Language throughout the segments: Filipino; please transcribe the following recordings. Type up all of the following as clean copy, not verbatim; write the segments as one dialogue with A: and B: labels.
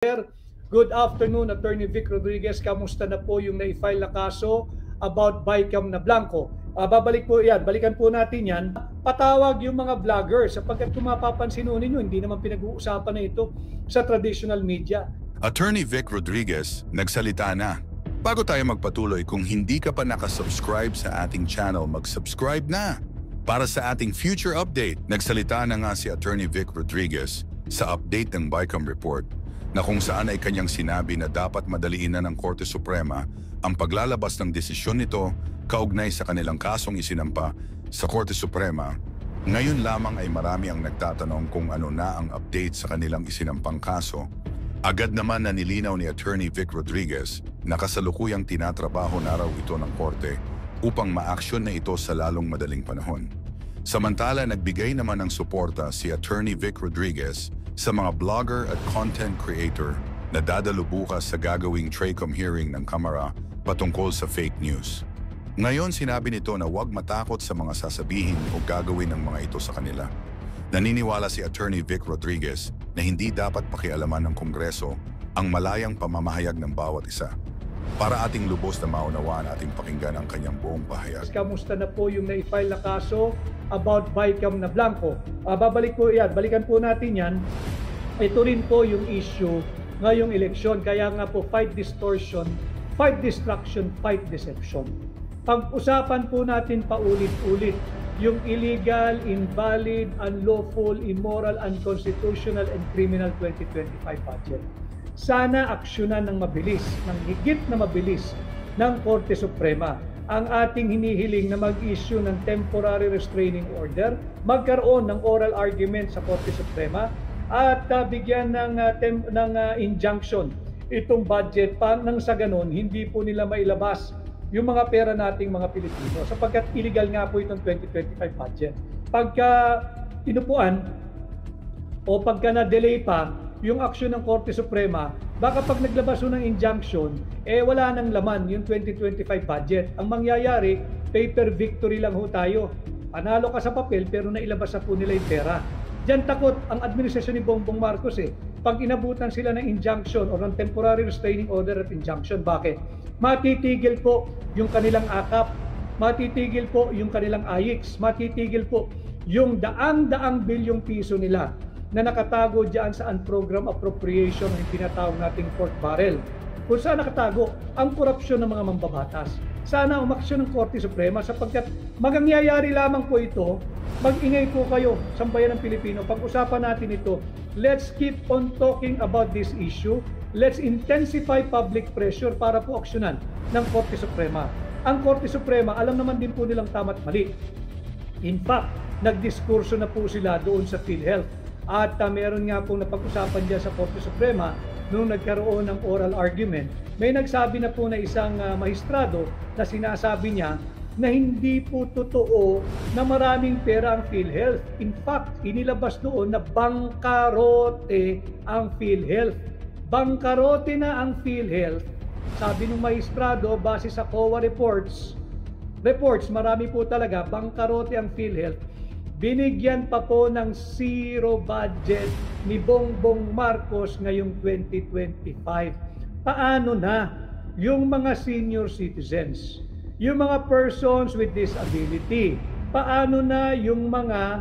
A: Good afternoon, Attorney Vic Rodriguez. Kamusta na po yung na-file na kaso about Bicam na Blanco? Balikan po natin yan. Patawag yung mga vloggers sapagkat kung mapapansin ninyo, hindi naman pinag-uusapan na ito sa traditional media.
B: Attorney Vic Rodriguez, nagsalita na. Bago tayo magpatuloy, kung hindi ka pa nakasubscribe sa ating channel, mag-subscribe na. Para sa ating future update, nagsalita na nga si Attorney Vic Rodriguez sa update ng Bicam Report na kung saan ay kanyang sinabi na dapat madaliin na ng Korte Suprema ang paglalabas ng desisyon nito kaugnay sa kanilang kasong isinampa sa Korte Suprema. Ngayon lamang ay marami ang nagtatanong kung ano na ang update sa kanilang isinampang kaso. Agad naman na nilinaw ni Attorney Vic Rodriguez na kasalukuyang tinatrabaho na raw ito ng Korte upang ma-aksyon na ito sa lalong madaling panahon. Samantala, nagbigay naman ng suporta si Attorney Vic Rodriguez sa mga blogger at content creator na dadalo bukas sa gagawing TRACOM hearing ng Kamara patungkol sa fake news. Ngayon, sinabi nito na huwag matakot sa mga sasabihin o gagawin ng mga ito sa kanila. Naniniwala si Attorney Vic Rodriguez na hindi dapat pakialaman ng Kongreso ang malayang pamamahayag ng bawat isa. Para ating lubos na maunawaan, ating pakinggan ang kanyang buong pahayag.
A: Kamusta na po yung na-file na kaso about Bicam na Blanco? Balikan po natin yan. Ito rin po yung issue ngayong eleksyon. Kaya nga po, fight distortion, fight distraction, fight deception. Pag-usapan po natin paulit-ulit yung illegal, invalid, unlawful, immoral, unconstitutional, and criminal 2025 budget. Sana aksyonan ng mabilis, ng higit na mabilis ng Korte Suprema ang ating hinihiling na mag-issue ng temporary restraining order, magkaroon ng oral argument sa Korte Suprema at bigyan ng injunction itong budget nang sa ganun hindi po nila mailabas yung mga pera nating mga Pilipino sapagkat illegal nga po itong 2025 budget. Pagka inupuan o pagka na-delay pa yung aksyon ng Korte Suprema, baka pag naglabas ng injunction, wala nang laman yung 2025 budget. Ang mangyayari, paper victory lang ho tayo. Panalo ka sa papel pero nailabas na po nila yung pera. Diyan takot ang administrasyon ni Bongbong Marcos pag inabutan sila ng injunction o ng temporary restraining order at injunction. Bakit? Matitigil po yung kanilang akap, matitigil po yung kanilang AIX, matitigil po yung daang-daang bilyong piso nila na nakatago dyan sa unprogrammed appropriation ng tinatawag nating pork barrel. Kung saan nakatago ang korupsyon ng mga mambabatas. Sana umaksyon ng Korte Suprema sapagkat magangyayari lamang po ito, mag-ingay po kayo sa bayan ng Pilipino. Pag-usapan natin ito, let's keep on talking about this issue. Let's intensify public pressure para po aksyonan ng Korte Suprema. Ang Korte Suprema, alam naman din po nilang tama't mali. In fact, nagdiskurso na po sila doon sa PhilHealth. At meron nga pong napag-usapan dyan sa Korte Suprema nung nagkaroon ng oral argument. May nagsabi na po na isang mahistrado na sinasabi niya na hindi po totoo na maraming pera ang PhilHealth. In fact, inilabas doon na bangkarote ang PhilHealth. Bangkarote na ang PhilHealth. Sabi ng mahistrado, base sa COA reports, marami po talaga, bangkarote ang PhilHealth. Binigyan pa po ng zero budget ni Bongbong Marcos ngayong 2025. Paano na yung mga senior citizens, yung mga persons with disability, paano na yung mga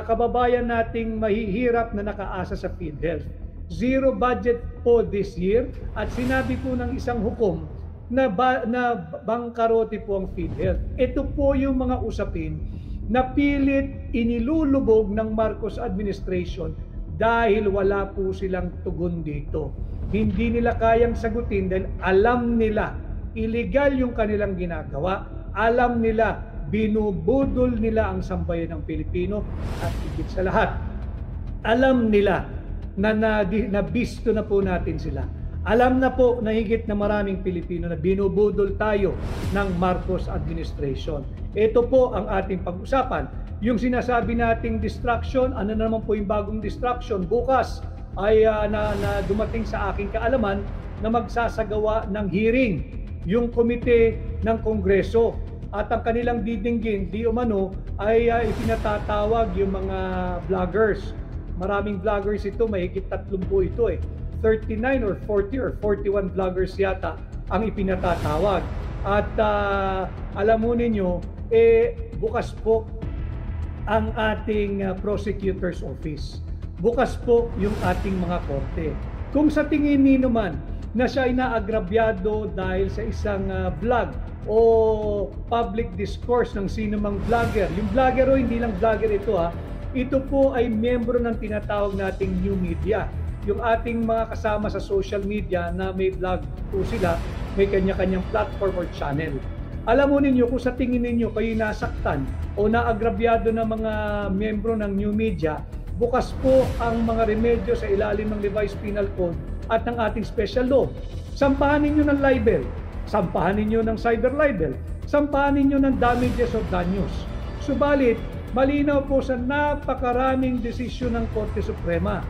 A: kababayan nating mahihirap na nakaasa sa PhilHealth? Zero budget po this year at sinabi po ng isang hukom na bangkarote po ang PhilHealth. Ito po yung mga usapin na pilit inilulubog ng Marcos administration dahil wala po silang tugon dito. Hindi nila kayang sagutin dahil alam nila illegal yung kanilang ginagawa, alam nila binubudol nila ang sambayan ng Pilipino at higit sa lahat, alam nila na nabisto na po natin sila. Alam na po na higit na maraming Pilipino na binubudol tayo ng Marcos administration. Ito po ang ating pag-usapan. Yung sinasabi nating distraction, ano naman po yung bagong distraction? Bukas ay na dumating sa aking kaalaman na magsasagawa ng hearing yung komite ng Kongreso. At ang kanilang didinggin, di umano, ay ipinatatawag yung mga vloggers. Maraming vloggers ito, mahigit 30 ito 39 or 40 or 41 vloggers yata ang ipinatatawag. At alam mo ninyo, bukas po ang ating prosecutor's office. Bukas po yung ating mga korte. Kung sa tingin niyo naman na siya ay naagrabyado dahil sa isang vlog o public discourse ng sinumang vlogger, yung vlogger o hindi lang vlogger ito ito po ay miyembro ng tinatawag nating new media. Yung ating mga kasama sa social media na may vlog po sila, may kanya-kanyang platform or channel. Alam mo ninyo, kung sa tingin ninyo kayo nasaktan o naagrabyado ng mga miyembro ng new media, bukas po ang mga remedyo sa ilalim ng Revised Penal Code at ng ating special law. Sampahan ninyo ng libel, sampahan ninyo ng cyber libel, sampahan ninyo ng damages or danyos. Subalit, malinaw po sa napakaraming desisyon ng Korte Suprema,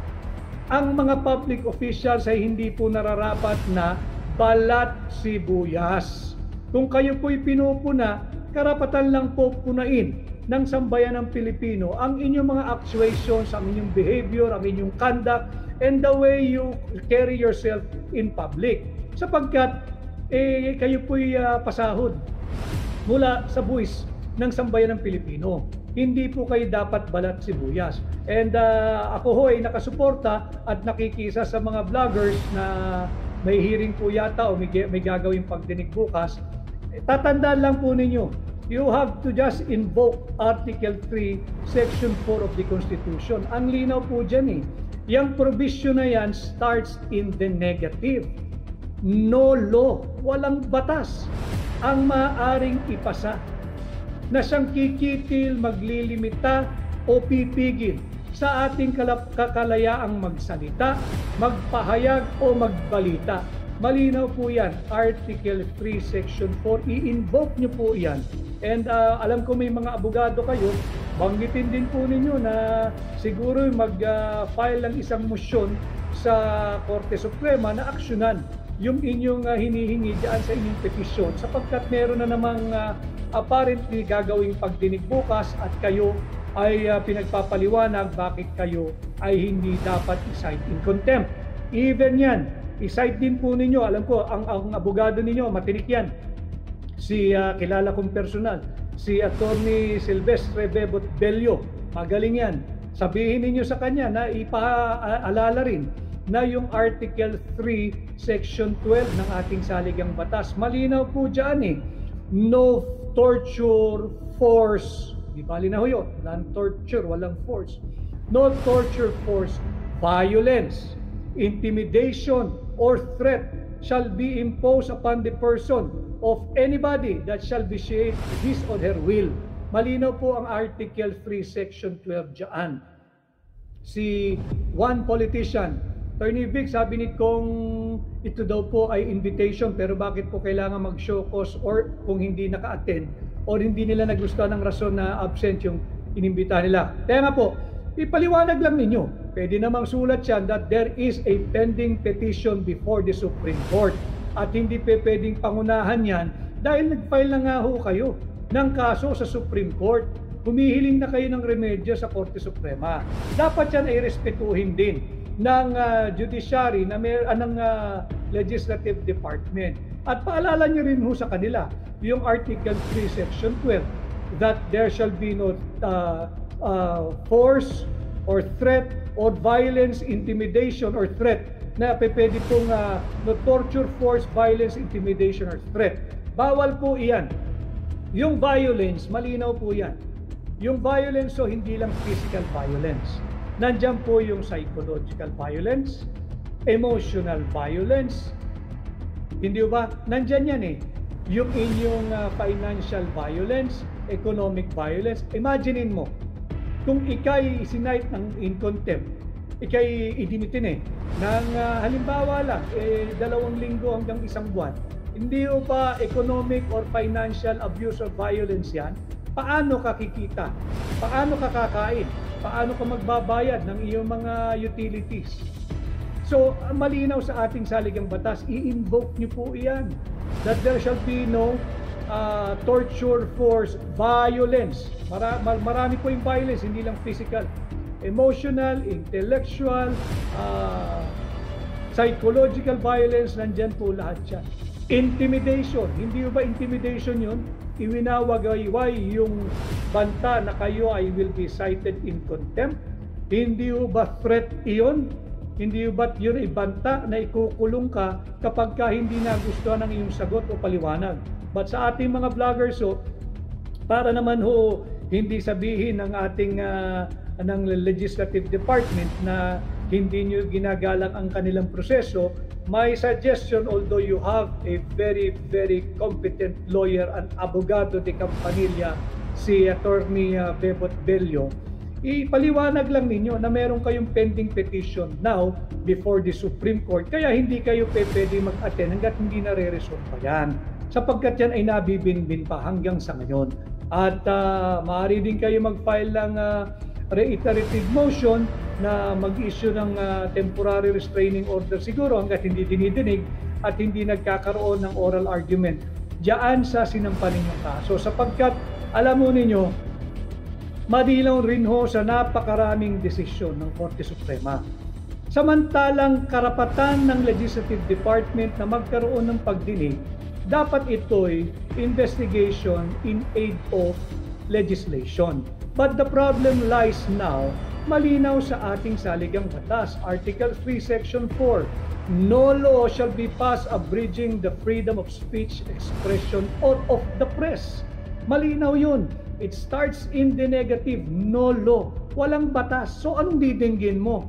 A: ang mga public officials ay hindi po nararapat na balat sibuyas. Kung kayo po'y pinupuna, karapatan lang po punain ng sambayan ng Pilipino ang inyong mga actuations, ang inyong behavior, ang inyong conduct, and the way you carry yourself in public. Sapagkat kayo po'y pasahod mula sa buwis ng sambayan ng Pilipino. Hindi po kayo dapat balat sibuyas. And ako ho ay nakasuporta at nakikisa sa mga vloggers na may hearing po yata o may gagawing pagdinig bukas. Tatandaan lang po ninyo, you have to just invoke Article 3, Section 4 of the Constitution. Ang linaw po dyan Yang provision na yan starts in the negative. No law, walang batas ang maaaring ipasa na siyang kikitil, maglilimita o pipigil sa ating kakalayaang magsalita, magpahayag o magbalita. Malinaw po yan, Article 3, Section 4, i-invoke nyo po yan. And alam ko may mga abogado kayo, banggitin din po ninyo na siguro mag-file ng isang motion sa Korte Suprema na aksyonan yung inyong hinihingi dyan sa inyong petisyon sapagkat meron na namang apparently gagawing pagdinig bukas at kayo ay pinagpapaliwanag bakit kayo ay hindi dapat i-cite in contempt. Even yan, i-cite din po ninyo. Alam ko, ang abogado ninyo, matinik yan. Kilala kong personal, si Attorney Silvestre Bebot Bello. Magaling yan. Sabihin ninyo sa kanya na ipaalala rin na yung Article 3, Section 12 ng ating saligang batas. Malinaw po dyan no torture, force, di bali na ho yun, walang torture, walang force. No torture, force, violence, intimidation, or threat shall be imposed upon the person of anybody that shall vitiate his or her will. Malinaw po ang Article 3, Section 12 dyan. Si one politician, Attorney Vic, sabi ni kung ito daw po ay invitation pero bakit po kailangan mag-show cause or kung hindi naka-attend or hindi nila nagustuhan ng rason na absent yung inimbita nila. Kaya nga po, ipaliwanag lang ninyo. Pwede namang sulat yan that there is a pending petition before the Supreme Court at hindi pwedeng pangunahan yan dahil nag-file na nga ho kayo ng kaso sa Supreme Court. Humihiling na kayo ng remedyo sa Korte Suprema. Dapat yan ay respetuhin din ng judiciary ng legislative department. At paalala nyo rin ho sa kanila yung Article 3, Section 12 that there shall be no force or threat or violence, intimidation or threat na pwede pong no torture, force, violence, intimidation or threat. Bawal po iyan. Yung violence, malinaw po yan. Yung violence so hindi lang physical violence. Nandiyan po yung psychological violence, emotional violence. Hindi ba? Nandiyan yan Yung inyong financial violence, economic violence. Imaginein mo, kung ikay isinight ng in contempt, ikay idimitin ng halimbawa lang, 2 linggo hanggang 1 buwan. Hindi o pa economic or financial abuse or violence yan, paano ka kikita? Paano ka kakain? Paano ka magbabayad ng iyong mga utilities? So, malinaw sa ating saligang batas, i-invoke niyo po iyan. That there shall be no torture, force, violence. Marami po yung violence, hindi lang physical. Emotional, intellectual, Psychological violence, nandyan po lahat yan. Intimidation, hindi ba intimidation yun? Iwinawagayway yung banta na kayo ay will be cited in contempt. Hindi ba threat iyon? Hindi ba yun ay banta na ikukulong ka kapag ka hindi nagustuhan ng iyong sagot o paliwanag? But sa ating mga vloggers, para naman hindi sabihin ng ating ng legislative department na hindi nyo ginagalang ang kanilang proseso, my suggestion, although you have a very, very competent lawyer and abogado de Campanilla, si Attorney Bebot Bello, ipaliwanag lang ninyo na meron kayong pending petition now before the Supreme Court, kaya hindi kayo pwede mag-attend hanggat hindi nare-resolve pa yan. Sapagkat yan ay nabibinbin pa hanggang sa ngayon. At maaari din kayo mag-file ng reiterative motion na mag-issue ng temporary restraining order siguro hanggat hindi dinidinig at hindi nagkakaroon ng oral argument diyan sa sinampa ninyong kaso. Sapagkat alam mo ninyo, madilaw rin sa napakaraming desisyon ng Korte Suprema. Samantalang karapatan ng Legislative Department na magkaroon ng pagdinig, dapat ito'y investigation in aid of legislation. But the problem lies now, malinaw sa ating saligang batas, Article 3, Section 4, no law shall be passed abridging the freedom of speech, expression, or of the press. Malinaw yun. It starts in the negative, no law. Walang batas. So anong didinggin mo?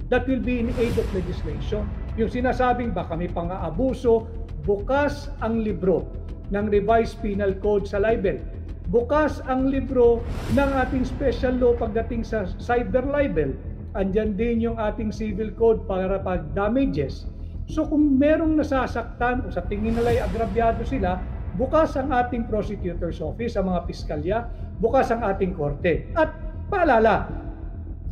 A: That will be in aid of legislation. Yung sinasabing baka may pang-aabuso, bukas ang libro ng Revised Penal Code sa libel. Bukas ang libro ng ating special law pagdating sa cyber libel. Andyan din yung ating civil code para pag damages. So kung merong nasasaktan o sa tingin nila ay agrabyado sila, bukas ang ating prosecutor's office, ang mga piskalya, bukas ang ating korte. At paalala,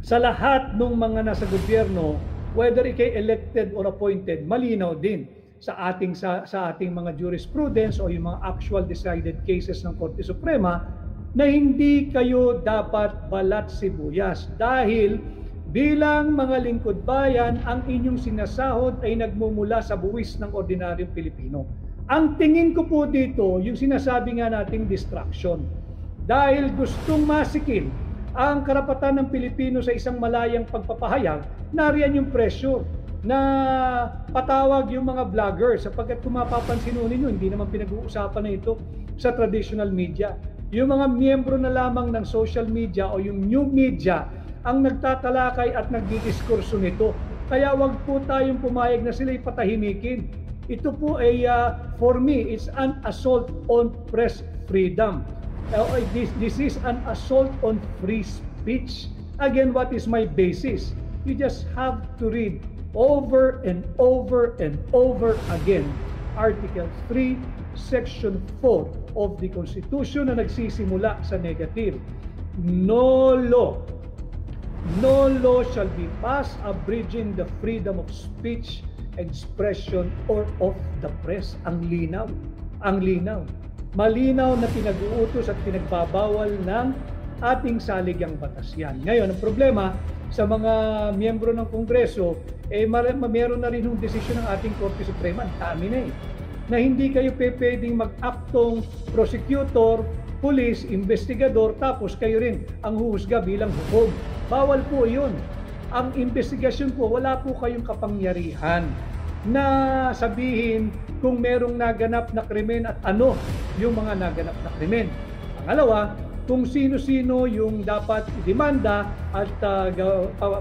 A: sa lahat ng mga nasa gobyerno, whether ikay elected or appointed, malinaw din sa ating mga jurisprudence o yung mga actual decided cases ng Korte Suprema na hindi kayo dapat balat sibuyas dahil bilang mga lingkod bayan, ang inyong sinasahod ay nagmumula sa buwis ng ordinaryong Pilipino. Ang tingin ko po dito, yung sinasabi nga nating distraction. Dahil gustong masikin ang karapatan ng Pilipino sa isang malayang pagpapahayag, nariyan yung pressure na patawag yung mga vloggers sapagkat kung mapapansin ninyo, hindi naman pinag-uusapan na ito sa traditional media. Yung mga miyembro na lamang ng social media o yung new media ang nagtatalakay at nagdidiskurso nito. Kaya wag po tayong pumayag na sila'y patahimikin. Ito po ay, for me, it's an assault on press freedom. This is an assault on free speech. Again, what is my basis? You just have to read over and over and over again Article 3, Section 4 of the Constitution na nagsisimula sa negative. No law shall be passed abridging the freedom of speech, expression, or of the press. Ang linaw. Malinaw na pinag-uutos at pinagbabawal ng ating saligang batas yan. Ngayon, ang problema sa mga miyembro ng Kongreso, meron na rin yung desisyon ng ating Korte Suprema, dami na na hindi kayo pwedeng mag-aktong prosecutor, police, investigador, tapos kayo rin ang huhusga bilang hukom. Bawal po yun. Ang investigasyon po, wala po kayong kapangyarihan na sabihin kung merong naganap na krimen at ano yung mga naganap na krimen. Pangalawa, kung sino-sino yung dapat demanda at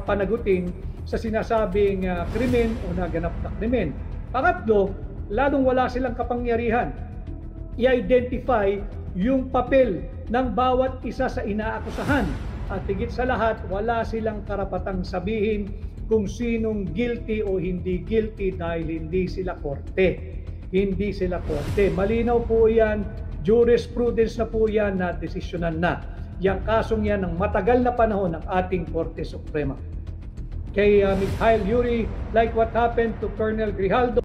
A: panagutin sa sinasabing krimen o naganap na krimen. Pangatlo, lalong wala silang kapangyarihan i-identify yung papel ng bawat isa sa inaakusahan. At higit sa lahat, wala silang karapatang sabihin kung sinong guilty o hindi guilty dahil hindi sila korte. Hindi sila korte. Malinaw po yan. Jurisprudence na po yan na desisyonan na. Yang kasong yan ng matagal na panahon ng ating Korte Suprema. Kay Mikhail Yuri, like what happened to Colonel Grijaldo,